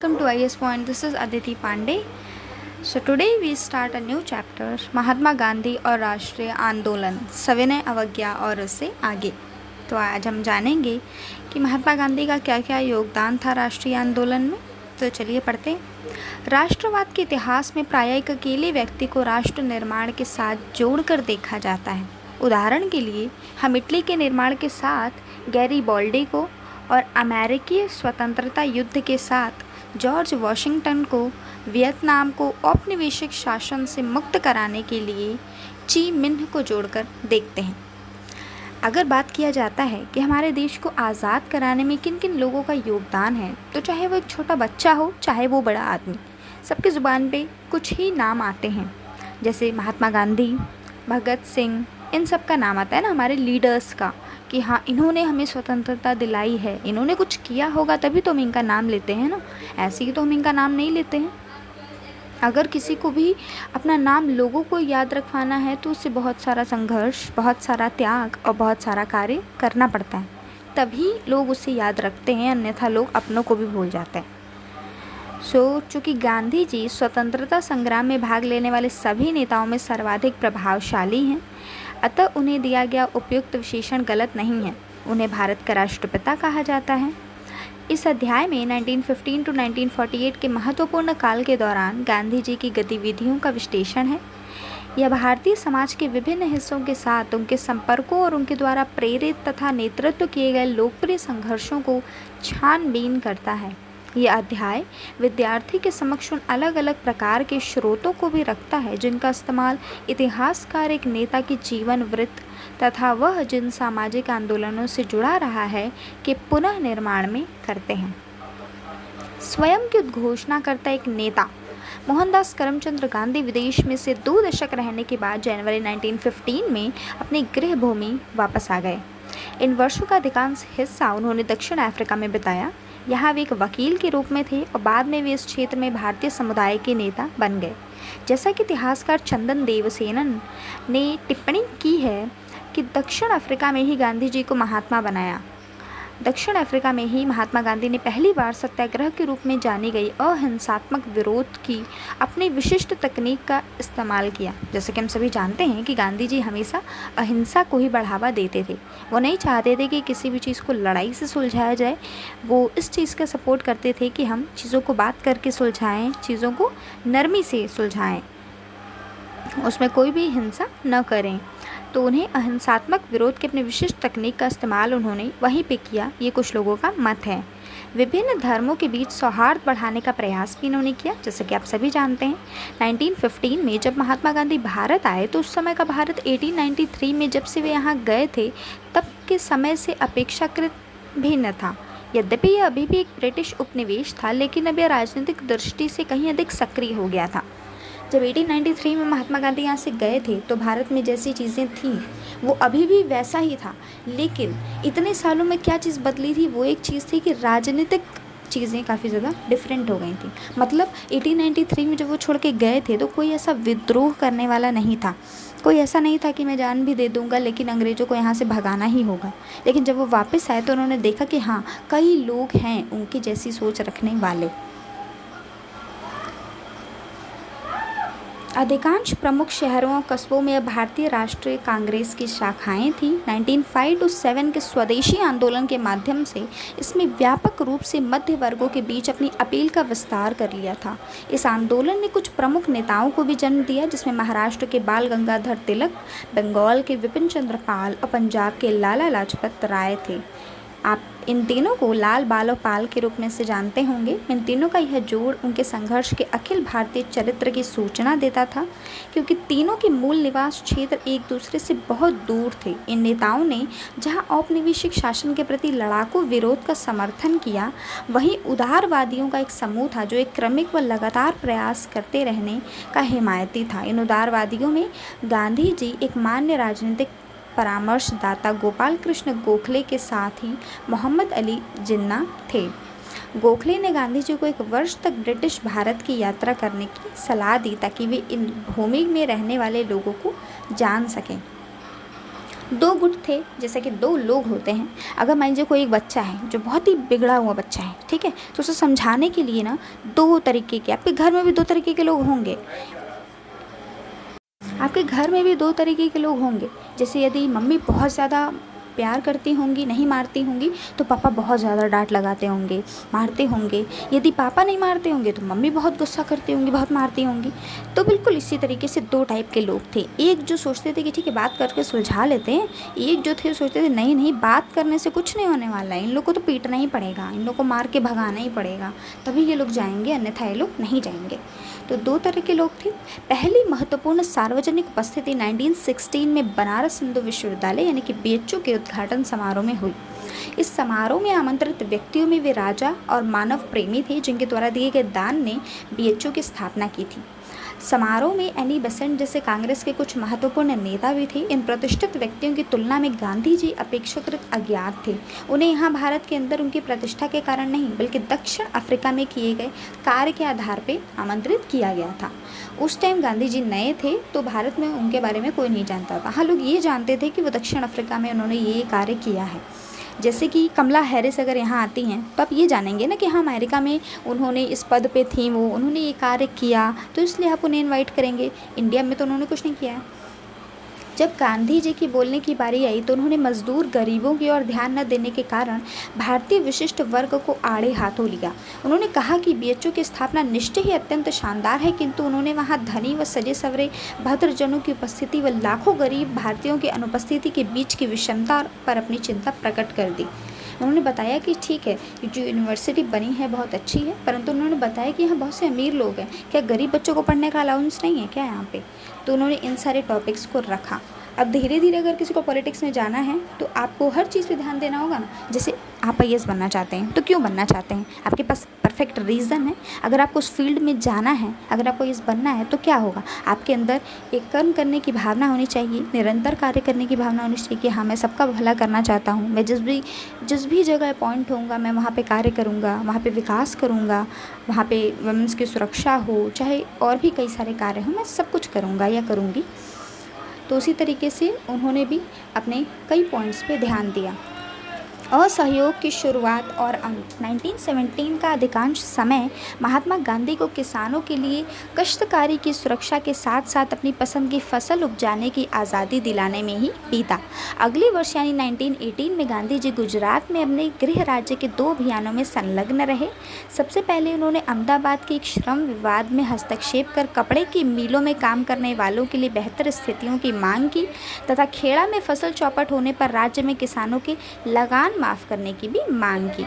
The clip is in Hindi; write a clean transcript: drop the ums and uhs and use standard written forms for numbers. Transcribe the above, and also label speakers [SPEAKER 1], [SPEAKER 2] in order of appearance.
[SPEAKER 1] Welcome to IS Point. This is Aditi Pandey. So today we start a new chapter, Mahatma Gandhi और राष्ट्रीय आंदोलन, सविनय अवज्ञा और उससे आगे। तो आज हम जानेंगे कि महात्मा गांधी का क्या क्या योगदान था राष्ट्रीय आंदोलन में। तो चलिए पढ़ते हैं। राष्ट्रवाद के इतिहास में प्रायः एक अकेले व्यक्ति को राष्ट्र निर्माण के साथ जोड़कर देखा जाता है। उदाहरण के लिए हम इटली के निर्माण के साथ गैरीबॉल्डी को और अमेरिकी स्वतंत्रता युद्ध के साथ जॉर्ज वॉशिंगटन को वियतनाम को औपनिवेशिक शासन से मुक्त कराने के लिए ची मिन्ह को जोड़कर देखते हैं। अगर बात किया जाता है कि हमारे देश को आज़ाद कराने में किन किन लोगों का योगदान है, तो चाहे वो एक छोटा बच्चा हो चाहे वो बड़ा आदमी, सबकी ज़ुबान पे कुछ ही नाम आते हैं। जैसे महात्मा गांधी, भगत सिंह, इन सब का नाम आता है ना हमारे लीडर्स का, कि हाँ इन्होंने हमें स्वतंत्रता दिलाई है, इन्होंने कुछ किया होगा तभी तो हम इनका नाम लेते हैं ना, ऐसे ही तो हम इनका नाम नहीं लेते हैं। अगर किसी को भी अपना नाम लोगों को याद रखवाना है तो उससे बहुत सारा संघर्ष, बहुत सारा त्याग और बहुत सारा कार्य करना पड़ता है, तभी लोग उसे याद रखते हैं, अन्यथा लोग अपनों को भी भूल जाते हैं। चूँकि गांधी जी स्वतंत्रता संग्राम में भाग लेने वाले सभी नेताओं में सर्वाधिक प्रभावशाली हैं, अतः उन्हें दिया गया उपयुक्त विशेषण गलत नहीं है। उन्हें भारत का राष्ट्रपिता कहा जाता है। इस अध्याय में 1915 to 1948 के महत्वपूर्ण काल के दौरान गांधी जी की गतिविधियों का विश्लेषण है। यह भारतीय समाज के विभिन्न हिस्सों के साथ उनके संपर्कों और उनके द्वारा प्रेरित तथा नेतृत्व किए गए लोकप्रिय संघर्षों को छानबीन करता है। यह अध्याय विद्यार्थी के समक्ष उन अलग अलग प्रकार के स्रोतों को भी रखता है जिनका इस्तेमाल इतिहासकार एक नेता की जीवन वृत्त तथा वह जिन सामाजिक आंदोलनों से जुड़ा रहा है के पुनः निर्माण में करते हैं। स्वयं की उद्घोषणा करता एक नेता मोहनदास करमचंद गांधी विदेश में से 2 दशक रहने के बाद जनवरी 1915 में अपनी गृह भूमि वापस आ गए। इन वर्षों का अधिकांश हिस्सा उन्होंने दक्षिण अफ्रीका में बिताया। यहाँ वे एक वकील के रूप में थे और बाद में वे इस क्षेत्र में भारतीय समुदाय के नेता बन गए। जैसा कि इतिहासकार चंदन देवसेनन ने टिप्पणी की है कि दक्षिण अफ्रीका में ही गांधी जी को महात्मा बनाया। दक्षिण अफ्रीका में ही महात्मा गांधी ने पहली बार सत्याग्रह के रूप में जानी गई अहिंसात्मक विरोध की अपनी विशिष्ट तकनीक का इस्तेमाल किया। जैसे कि हम सभी जानते हैं कि गांधी जी हमेशा अहिंसा को ही बढ़ावा देते थे। वो नहीं चाहते थे कि किसी भी चीज़ को लड़ाई से सुलझाया जाए, वो इस चीज़ का सपोर्ट करते थे कि हम चीज़ों को बात करके सुलझाएँ, चीज़ों को नरमी से सुलझाएँ, उसमें कोई भी हिंसा न करें। तो उन्हें अहिंसात्मक विरोध की अपनी विशिष्ट तकनीक का इस्तेमाल उन्होंने वहीं पे किया, ये कुछ लोगों का मत है। विभिन्न धर्मों के बीच सौहार्द बढ़ाने का प्रयास भी इन्होंने किया। जैसे कि आप सभी जानते हैं 1915 में जब महात्मा गांधी भारत आए तो उस समय का भारत 1893 में जब से वे यहाँ गए थे तब के समय से अपेक्षाकृत भिन्न था। यद्यपि यह अभी भी एक ब्रिटिश उपनिवेश था, लेकिन अब यह राजनीतिक दृष्टि से कहीं अधिक सक्रिय हो गया था। जब 1893 में महात्मा गांधी यहाँ से गए थे तो भारत में जैसी चीज़ें थीं वो अभी भी वैसा ही था, लेकिन इतने सालों में क्या चीज़ बदली थी, वो एक चीज़ थी कि राजनीतिक चीज़ें काफ़ी ज़्यादा डिफरेंट हो गई थी। मतलब 1893 में जब वो छोड़ के गए थे तो कोई ऐसा विद्रोह करने वाला नहीं था, कोई ऐसा नहीं था कि मैं जान भी दे दूंगा लेकिन अंग्रेज़ों को यहाँ से भगाना ही होगा। लेकिन जब वो वापस आए तो उन्होंने देखा कि हाँ कई लोग हैं उनकी जैसी सोच रखने वाले। अधिकांश प्रमुख शहरों और कस्बों में अब भारतीय राष्ट्रीय कांग्रेस की शाखाएं थीं। 1905 to 7 के स्वदेशी आंदोलन के माध्यम से इसमें व्यापक रूप से मध्य वर्गों के बीच अपनी अपील का विस्तार कर लिया था। इस आंदोलन ने कुछ प्रमुख नेताओं को भी जन्म दिया, जिसमें महाराष्ट्र के बाल गंगाधर तिलक, बंगाल के विपिन चंद्र पाल और पंजाब के लाला लाजपत राय थे। आप इन तीनों को लाल बाल और पाल के रूप में से जानते होंगे। इन तीनों का यह जोड़ उनके संघर्ष के अखिल भारतीय चरित्र की सूचना देता था, क्योंकि तीनों के मूल निवास क्षेत्र एक दूसरे से बहुत दूर थे। इन नेताओं ने जहां औपनिवेशिक शासन के प्रति लड़ाकू विरोध का समर्थन किया, वहीं उदारवादियों का एक समूह था जो एक क्रमिक व लगातार प्रयास करते रहने का हिमायती था। इन उदारवादियों में गांधी जी एक मान्य राजनीतिक परामर्शदाता गोपाल कृष्ण गोखले के साथ ही मोहम्मद अली जिन्ना थे। गोखले ने गांधी जी को 1 वर्ष तक ब्रिटिश भारत की यात्रा करने की सलाह दी ताकि वे इन भूमि में रहने वाले लोगों को जान सकें। दो गुट थे, जैसे कि दो लोग होते हैं। अगर मान लीजिए कोई एक बच्चा है जो बहुत ही बिगड़ा हुआ बच्चा है, ठीक है, तो उसे समझाने के लिए ना दो तरीके के, आपके घर में भी दो तरीके के लोग होंगे, आपके घर में भी दो तरीके के लोग होंगे। जैसे यदि मम्मी बहुत ज़्यादा प्यार करती होंगी, नहीं मारती होंगी, तो पापा बहुत ज़्यादा डांट लगाते होंगे, मारते होंगे। यदि पापा नहीं मारते होंगे तो मम्मी बहुत गुस्सा करती होंगी, बहुत मारती होंगी। तो बिल्कुल इसी तरीके से दो टाइप के लोग थे। एक जो सोचते थे कि ठीक है बात करके सुलझा लेते हैं, एक जो थे सोचते थे नहीं नहीं, बात करने से कुछ नहीं होने वाला है, इन लोग को तो पीटना ही पड़ेगा, इन लोग को मार के भगाना ही पड़ेगा, तभी ये लोग जाएंगे, अन्यथा ये लोग नहीं जाएंगे। तो दो तरह के लोग थे। पहली महत्वपूर्ण सार्वजनिक उपस्थिति 1916 में बनारस हिंदू विश्वविद्यालय यानी कि बीएचयू के उद्घाटन समारोह में हुई। इस समारोह में आमंत्रित व्यक्तियों में वे राजा और मानव प्रेमी थे जिनके द्वारा दिए गए दान ने बीएचयू की स्थापना की थी। समारोह में एनी बेसेंट जैसे कांग्रेस के कुछ महत्वपूर्ण नेता भी थे। इन प्रतिष्ठित व्यक्तियों की तुलना में गांधी जी अपेक्षाकृत अज्ञात थे। उन्हें यहाँ भारत के अंदर उनकी प्रतिष्ठा के कारण नहीं बल्कि दक्षिण अफ्रीका में किए गए कार्य के आधार पर आमंत्रित किया गया था। उस टाइम गांधी जी नए थे तो भारत में उनके बारे में कोई नहीं जानता था। हाँ, लोग ये जानते थे कि वो दक्षिण अफ्रीका में उन्होंने ये कार्य किया है। जैसे कि कमला हैरिस अगर यहाँ आती हैं तो आप ये जानेंगे ना कि हाँ अमेरिका में उन्होंने इस पद पे थी, वो उन्होंने ये कार्य किया, तो इसलिए आप उन्हें इनवाइट करेंगे। इंडिया में तो उन्होंने कुछ नहीं किया है। जब गांधी जी की बोलने की बारी आई तो उन्होंने मजदूर गरीबों की ओर ध्यान न देने के कारण भारतीय विशिष्ट वर्ग को आड़े हाथों लिया। उन्होंने कहा कि बीएचयू की स्थापना निश्चय ही अत्यंत शानदार है, किंतु उन्होंने वहां धनी व सजे सवरे भद्रजनों की उपस्थिति व लाखों गरीब भारतीयों की अनुपस्थिति के बीच की विषमता पर अपनी चिंता प्रकट कर दी। उन्होंने बताया कि ठीक है जो यूनिवर्सिटी बनी है बहुत अच्छी है, परंतु उन्होंने बताया कि यहाँ बहुत से अमीर लोग हैं, क्या गरीब बच्चों को पढ़ने का अलाउंस नहीं है क्या यहाँ पे। तो उन्होंने इन सारे टॉपिक्स को रखा। अब धीरे धीरे अगर किसी को पॉलिटिक्स में जाना है तो आपको हर चीज़ पे ध्यान देना होगा ना। जैसे आप आईएएस बनना चाहते हैं तो क्यों बनना चाहते हैं, आपके पास परफेक्ट रीज़न है। अगर आपको उस फील्ड में जाना है, अगर आपको इस बनना है तो क्या होगा, आपके अंदर एक कर्म करने की भावना होनी चाहिए, निरंतर कार्य करने की भावना होनी चाहिए कि हाँ मैं सबका भला करना चाहता हूँ, मैं जिस भी जगह अपॉइंट होऊंगा मैं वहाँ पे कार्य करूँगा, वहाँ पे विकास करूँगा, वहाँ पे वुमेंस की सुरक्षा हो, चाहे और भी कई सारे कार्य हो, मैं सब कुछ करूँगा या करूँगी। तो उसी तरीके से उन्होंने भी अपने कई पॉइंट्स पे ध्यान दिया। असहयोग की शुरुआत और अंत 1917 का अधिकांश समय महात्मा गांधी को किसानों के लिए काश्तकारी की सुरक्षा के साथ साथ अपनी पसंद की फसल उपजाने की आज़ादी दिलाने में ही बीता। अगले वर्ष यानी 1918 में गांधी जी गुजरात में अपने गृह राज्य के 2 अभियानों में संलग्न रहे। सबसे पहले उन्होंने अहमदाबाद के एक श्रम विवाद में हस्तक्षेप कर कपड़े की मिलों में काम करने वालों के लिए बेहतर स्थितियों की मांग की तथा खेड़ा में फसल चौपट होने पर राज्य में किसानों के लगान माफ़ करने की भी मांग की।